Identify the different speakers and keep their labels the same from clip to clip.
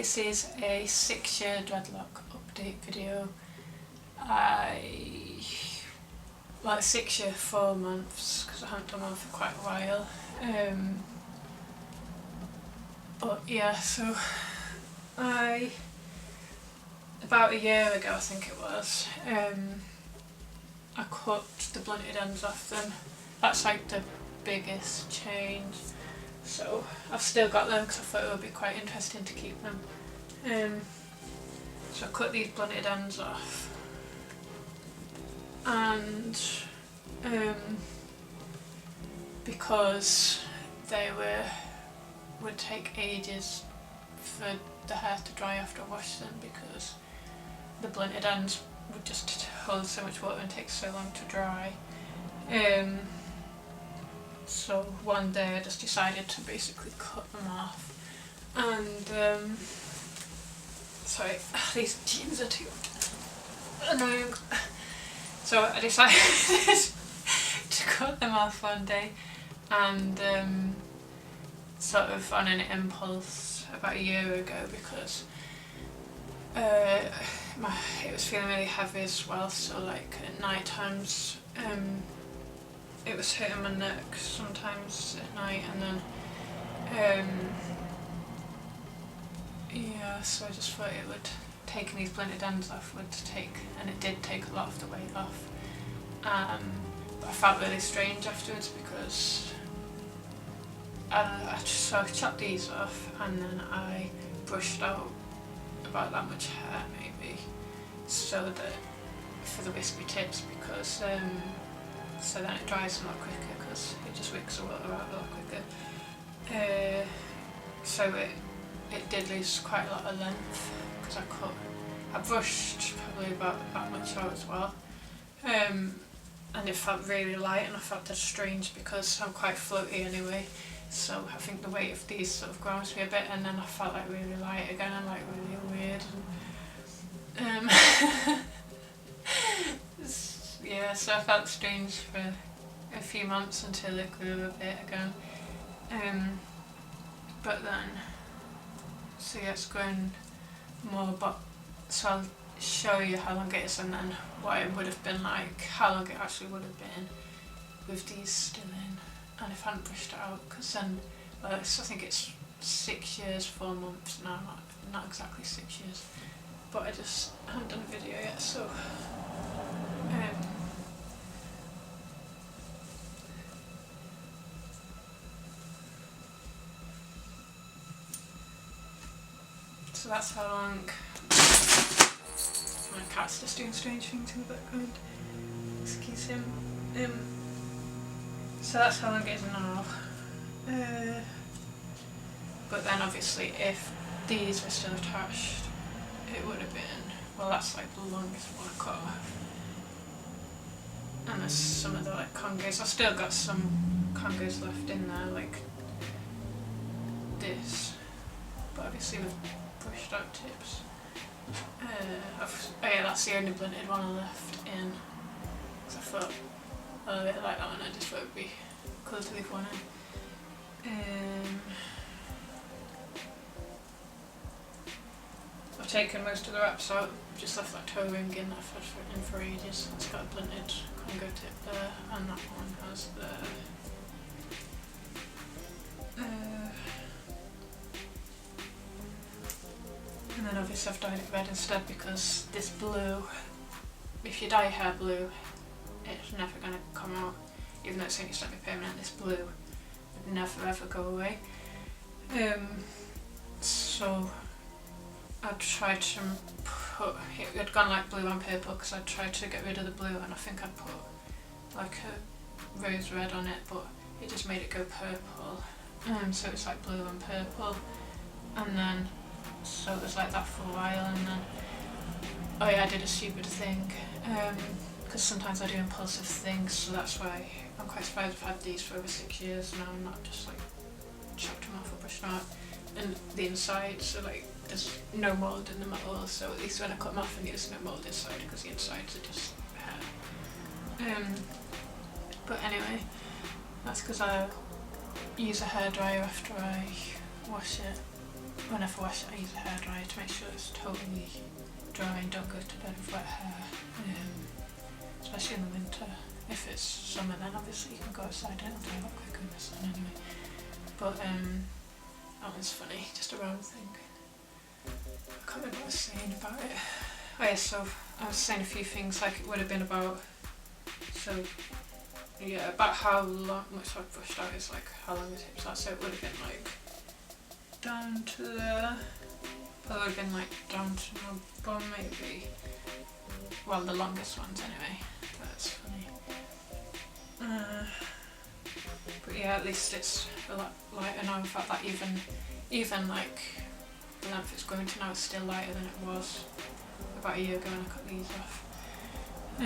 Speaker 1: This is a 6-year dreadlock update video. Well, 6 year, 4 months, because I haven't done one for quite a while. But yeah, so about a year ago, I think it was, I cut the blunted ends off them. That's like the biggest change. So I've still got them because I thought it would be quite interesting to keep them. So I cut these blunted ends off, and because they would take ages for the hair to dry after I wash them, because the blunted ends would just hold so much water and take so long to dry. So one day I just decided to basically cut them off, and sorry, these jeans are too annoying. So I decided to cut them off one day, and sort of on an impulse about a year ago, because it was feeling really heavy as well, so like at night times it was hitting my neck sometimes at night, and then yeah, so I just thought it would, taking these blunted ends off would take, and it did take a lot of the weight off. But I felt really strange afterwards, because I chopped these off and then I brushed out about that much hair maybe, so that for the wispy tips, because so then it dries a lot quicker, because it just wicks the water out a lot quicker. So it did lose quite a lot of length, because I brushed probably about that much out as well, and it felt really light, and I felt that strange because I'm quite floaty anyway, so I think the weight of these sort of grounds me a bit, and then I felt like really light again and like really weird, and yeah, so I felt strange for a few months until it grew a bit again. But then, so yeah, it's grown more, but so I'll show you how long it is and then what it would have been like, how long it actually would have been with these still in, and if I hadn't brushed it out, because then, well, I think it's 6 years, 4 months now, not exactly 6 years, but I just haven't done a video yet, so so that's how long. My cat's just doing strange things in the background. Excuse him. So that's how long it is now. But then obviously if these were still attached, it would have been, well, that's like the longest one I cut off. And there's some of the like congos. I've still got some congos left in there, like this, but obviously with brushed out tips. Oh yeah, that's the only blunted one I left in, because I thought, I really like that one, I just thought it would be cool to leave one in. I've taken most of the wraps out, just left that toe ring in that I've had in for ages. It's got a blunted Congo tip there, and that one has the and then obviously I've dyed it red instead, because this blue, if you dye your hair blue, it's never going to come out, even though it's only slightly permanent. This blue would never ever go away. So I tried to put, it had gone like blue and purple, because I tried to get rid of the blue, and I think I'd put like a rose red on it, but it just made it go purple. So it's like blue and purple, and then so it was like that for a while, and then, oh yeah, I did a stupid thing, because sometimes I do impulsive things, so that's why I'm quite surprised I've had these for over 6 years now and not just like chopped them off or brushed them out. And the inside, so like there's no mould in the middle, so at least when I cut them off, and there's no mould inside, because the insides are just hair. But anyway, that's because I use a hairdryer after I wash it. whenever I wash it I use a hairdryer to make sure it's totally dry and don't go to bed with wet hair, especially in the winter. If it's summer then obviously you can go outside and it'll dry a lot quicker in the sun anyway. But that one's funny, just a round thing. I can't remember what I was saying about it. Oh yeah, so I was saying a few things like it would have been about, so yeah, about how long, much I've pushed out is like how long the tips are, so it would have been like down to there, but it would have been like down to my bum maybe, well the longest ones anyway, that's funny. But yeah, at least it's a lot lighter now. In fact, that even like the length it's going to now is still lighter than it was about a year ago when I cut these off. I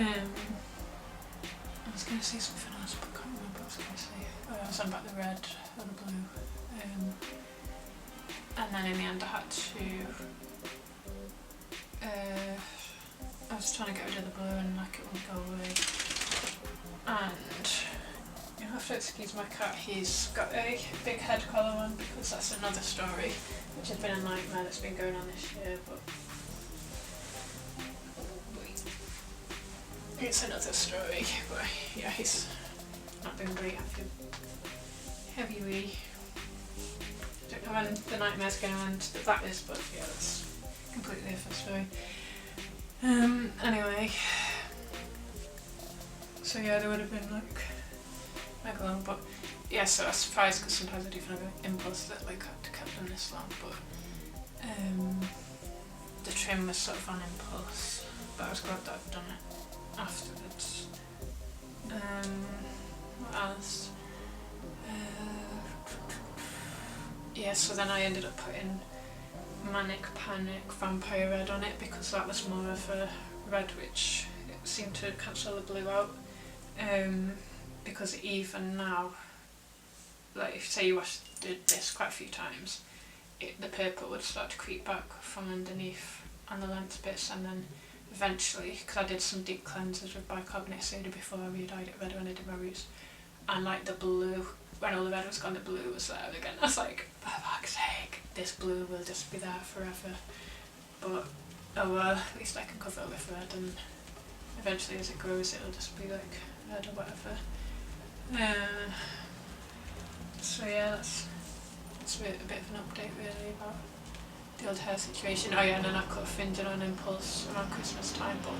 Speaker 1: was going to say something else, but I can't remember what I was going to say. Oh, I was on about the red or the blue. And then in the end I had to, I was trying to get rid of the blue and like it wouldn't go away. And you have to excuse my cat, he's got a big head collar on because that's another story which has been a nightmare that's been going on this year, but it's another story. But yeah, he's not doing great after heavy wee. I don't know when the nightmare's going to end, that is, but yeah, that's completely different story. Anyway, so yeah, there would have been like mega long, but yeah, so I was surprised because sometimes I do feel like an impulse that like I had to cut them this long, but the trim was sort of on impulse, but I was glad that I'd done it afterwards. What else? Yeah, so then I ended up putting Manic Panic Vampire Red on it because that was more of a red which seemed to cancel the blue out. Because even now, like if say you did this quite a few times, the purple would start to creep back from underneath on the length bits, and then eventually, because I did some deep cleansers with bicarbonate soda before I re-dyed it red when I did my roots, and like the blue, when all the red was gone, the blue was there again. I was like, for fuck's sake, this blue will just be there forever. But oh well, at least I can cover it with red, and eventually as it grows it'll just be like red or whatever. So yeah, that's a bit of an update really about the old hair situation. Oh yeah, and then I cut a fringe on impulse around Christmas time, but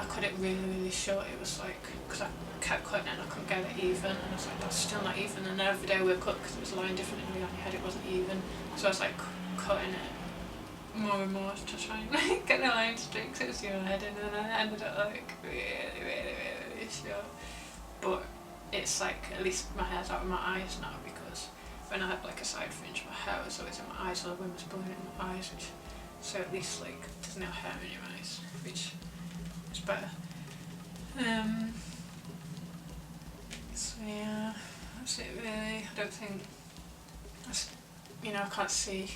Speaker 1: I cut it really short. It was like, because I kept cutting it and I couldn't get it even, and I was like, that's still not even, and every day we cut because it was lying differently on your head, it wasn't even, so I was like cutting it more and more to try and like, get the line straight because it was your head, and then I ended up like really short. But it's like, at least my hair's out of my eyes now, because when I had like a side fringe, my hair was always in my eyes, or the wind was blowing in my eyes, which, so at least like there's no hair in your eyes, which is better. So yeah, that's it really. I don't think, I can't see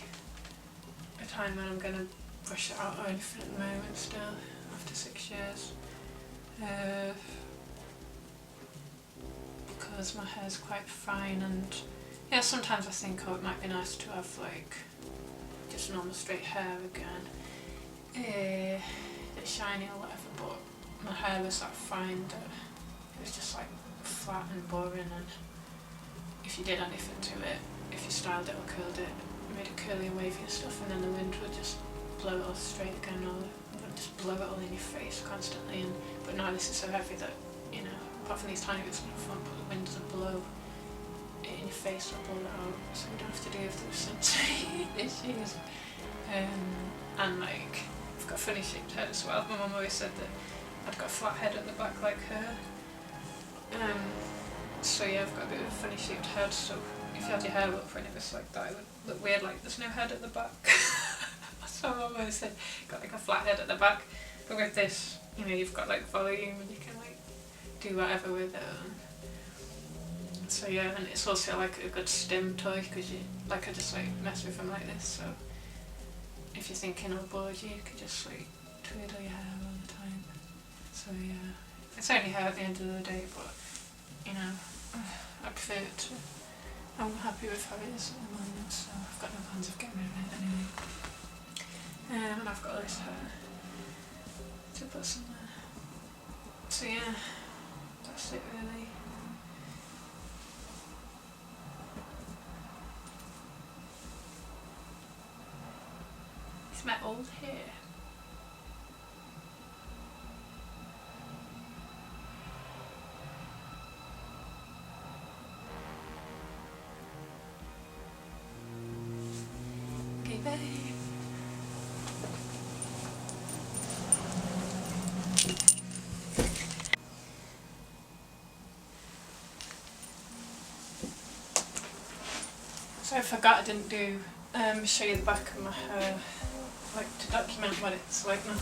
Speaker 1: a time when I'm going to brush it out or anything at the moment still, after 6 years. Because my hair's quite fine, and yeah, sometimes I think, oh, it might be nice to have like just normal straight hair again, it's shiny or whatever, but my hair was that fine that it was just like flat and boring, and if you did anything to it, if you styled it or curled it, made it curly and wavy and stuff, and then the wind would just blow it all straight again, or it would just blow it all in your face constantly. But now this is so heavy that, apart from these tiny bits of fun, but the wind doesn't blow it in your face or blow it out, so we don't have to deal with those sensory issues. And like, I've got a funny shaped head as well. My mum always said that I'd got a flat head at the back like her. So yeah, I've got a bit of a funny shaped head, so if you had your hair up or anything like that, it would look weird, like there's no head at the back. So my mum always said, got like a flat head at the back, but with this, you've got like volume and you can like do whatever with it. So yeah, and it's also like a good stim toy, because I just like mess with them like this, so if you're thinking or bored, you could just like twiddle your hair all the time. So yeah, it's only hair at the end of the day, but I prefer it to I'm happy with how it is at the moment, so I've got no plans of getting rid of it anyway. And I've got this hair to put somewhere. So yeah, that's it really. It's my old hair. Okay, bye. So I forgot I didn't do show you the back of my hair, like to document what it's like now.